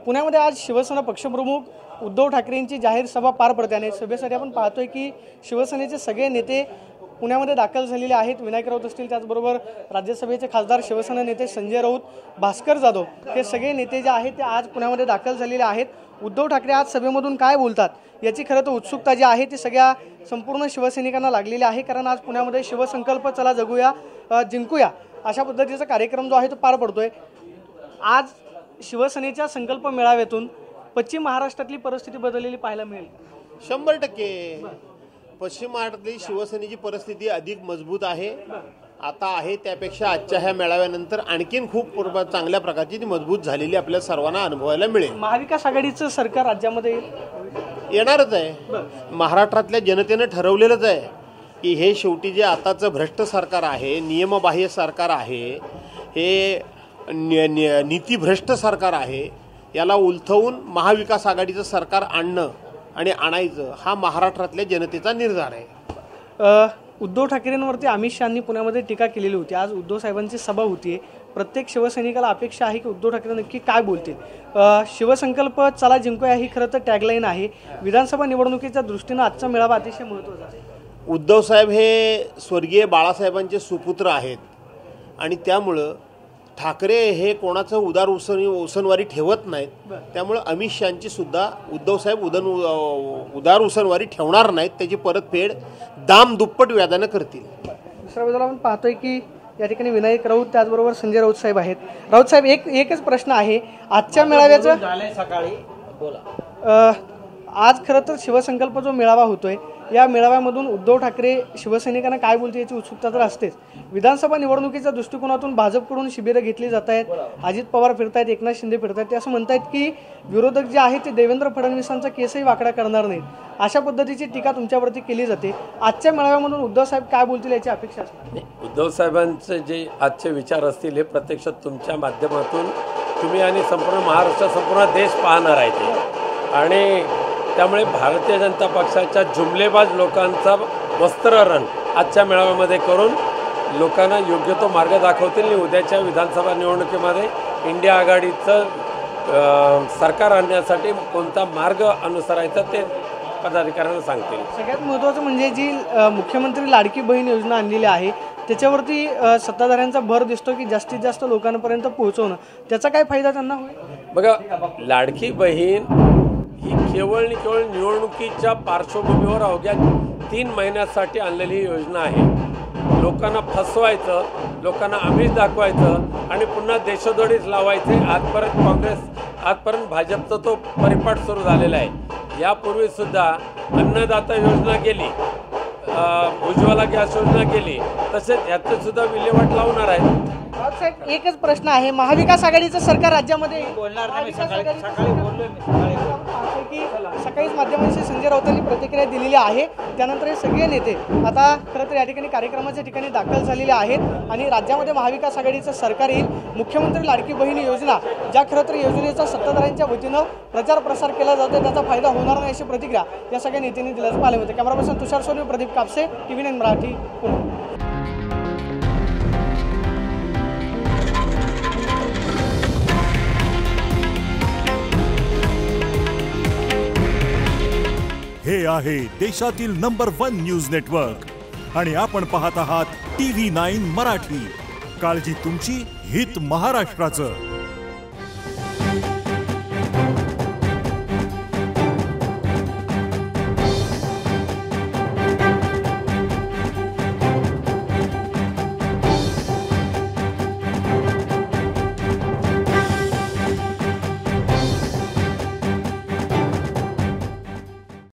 पुण्यामध्ये आज शिवसेना पक्षप्रमुख उद्धव ठाकरेंची जाहीर सभा पार पडते आणि सभेसाठी आपण पाहतोय की शिवसेनेचे सगळे नेते पुण्यामध्ये दाखल झालेले आहेत। विनायक राऊत असतील, त्याचबरोबर राज्यसभेचे खासदार शिवसेना नेते संजय राऊत, भास्कर जाधव, हे सगळे नेते जे आहेत ते आज पुण्यामध्ये दाखल झालेले आहेत। उद्धव ठाकरे आज सभेमधून काय बोलतात याची खरं तर उत्सुकता जी आहे ती सगळ्या संपूर्ण शिवसैनिकांना लागलेली आहे, कारण आज पुण्यामध्ये शिवसंकल्प चला जगूया जिंकूया अशा पद्धतीचा कार्यक्रम जो आहे तो पार पडतोय। आज शिवसेनेच्या संकल्प मेळाव्यातून पश्चिम महाराष्ट्रातली परिस्थिती बदललेली पाहायला मिळेल। 100% पश्चिम महाराष्ट्रातली शिवसेनेची परिस्थिती अधिक मजबूत आहे, आता आहे त्यापेक्षा आजच्या ह्या मेळाव्यानंतर आणखीन खूप चांगल्या प्रकारची ती मजबूत झालेली आपल्या सर्वांना अनुभवायला मिळेल। महाविकास आघाडीचं सरकार राज्यामध्ये येणारच आहे। महाराष्ट्रातल्या जनतेने ठरवलेलंच आहे की हे शेवटी जे आताचं भ्रष्ट सरकार आहे, नियमबाह्य सरकार आहे, हे नीतीभ्रष्ट सरकार आहे, याला उलथवून महाविकास आघाडीचं सरकार आणणं आणि आणायचं हा महाराष्ट्रातल्या जनतेचा निर्धार आहे। उद्धव ठाकरेंवरती अमित शहांनी पुण्यामध्ये टीका केलेली होती। आज उद्धव साहेबांची सभा होती, प्रत्येक शिवसैनिकाला अपेक्षा आहे की उद्धव ठाकरे नक्की काय बोलतील। शिवसंकल्प चला जिंकूया ही खरं तर टॅगलाईन आहे। विधानसभा निवडणुकीच्या दृष्टीनं आजचा मेळावा अतिशय महत्त्वाचा आहे। उद्धव साहेब हे स्वर्गीय बाळासाहेबांचे सुपुत्र आहेत आणि त्यामुळं ठाकरे हे कोणाचं उसनवारी ठेवत नाहीत, त्यामुळे अमित शहांची सुद्धा उद्धव साहेब उदार उसनवारी ठेवणार नाहीत, त्याची परतफेड दाम दुप्पट व्याजानं करतील। दुसऱ्या बाजूला आपण पाहतोय की या ठिकाणी विनायक राऊत त्याचबरोबर संजय राऊत साहेब आहेत। राऊत साहेब, एकच प्रश्न आहे आजच्या मेळाव्याचं सकाळी बोला। आज खरं तर शिवसंकल्प जो मेळावा होतोय या मेळाव्यामधून उद्धव ठाकरे शिवसैनिकांना काय बोलते याची उत्सुकता तर असतेच। विधानसभा निवडणुकीच्या दृष्टिकोनातून भाजपकडून शिबिरं घेतली जात आहेत, अजित पवार फिरतायत, एकनाथ शिंदे फिरतायत, ते असं म्हणतायत की विरोधक जे आहेत ते देवेंद्र फडणवीसांचा केसही वाकडा करणार नाहीत, अशा पद्धतीची टीका तुमच्यावरती केली जाते। आजच्या मेळाव्यामधून उद्धव साहेब काय बोलतील याची अपेक्षा असते। उद्धव साहेबांचे जे आजचे विचार असतील हे प्रत्यक्षात तुमच्या माध्यमातून तुम्ही आणि संपूर्ण महाराष्ट्र, संपूर्ण देश पाहणार आहे ते, आणि त्यामुळे भारतीय जनता पक्षाच्या जुमलेबाज लोकांचा वस्त्रहरण आजच्या मेळाव्यामध्ये करून लोकांना योग्य तो मार्ग दाखवतील आणि उद्याच्या विधानसभा निवडणुकीमध्ये इंडिया आघाडीचं सरकार आणण्यासाठी कोणता मार्ग अनुसरायचा ते पदाधिकाऱ्यांना सांगतील। सगळ्यात महत्त्वाचं म्हणजे जी मुख्यमंत्री लाडकी बहीण योजना आणलेली आहे त्याच्यावरती सत्ताधाऱ्यांचा भर दिसतो की जास्तीत जास्त लोकांपर्यंत पोहोचवणं, त्याचा काय फायदा त्यांना होईल? बघा, लाडकी बहीण ही केवळ निवडणुकीच्या पार्श्वभूमीवर अवघ्या 3 महिन्यासाठी आणलेली योजना आहे। लोकांना फसवायचं, लोकांना आमिष दाखवायचं आणि पुन्हा देशोधडीच लावायचे। आजपर्यंत भाजपचा तो परिपाठ सुरू झालेला आहे। यापूर्वी सुद्धा अन्नदाता योजना केली, उज्ज्वला गॅस योजना केली, तसेच याचं सुद्धा विल्हेवाट लावणार आहे। साहेब, एकच प्रश्न आहे, महाविकास आघाडीचं सरकार राज्यामध्ये बोलणार नाही, सकाळी बोललोय मी, सकाळीच माध्यमांशी संजय राऊतांनी प्रतिक्रिया दिलेली आहे। त्यानंतर हे सगळे नेते आता खरं तर या ठिकाणी कार्यक्रमाच्या ठिकाणी दाखल झालेले आहेत आणि राज्यामध्ये महाविकास आघाडीचं सरकार येईल। मुख्यमंत्री लाडकी बहीण योजना, ज्या खरं तर योजनेचा सत्ताधाऱ्यांच्या वतीनं प्रचार प्रसार केला जातो, त्याचा फायदा होणार नाही अशी प्रतिक्रिया या सगळ्या नेत्यांनी दिल्याचं पाहिलं होतं। कॅमेरा पर्सन तुषार सोनी, प्रदीप कापसे, TV9 मराठी, पुणे। हे आहे देशातील नंबर 1 न्यूज नेटवर्क आणि आपण पाहत आहात TV9 मराठी। काळजी तुमची, हित महाराष्ट्राचं।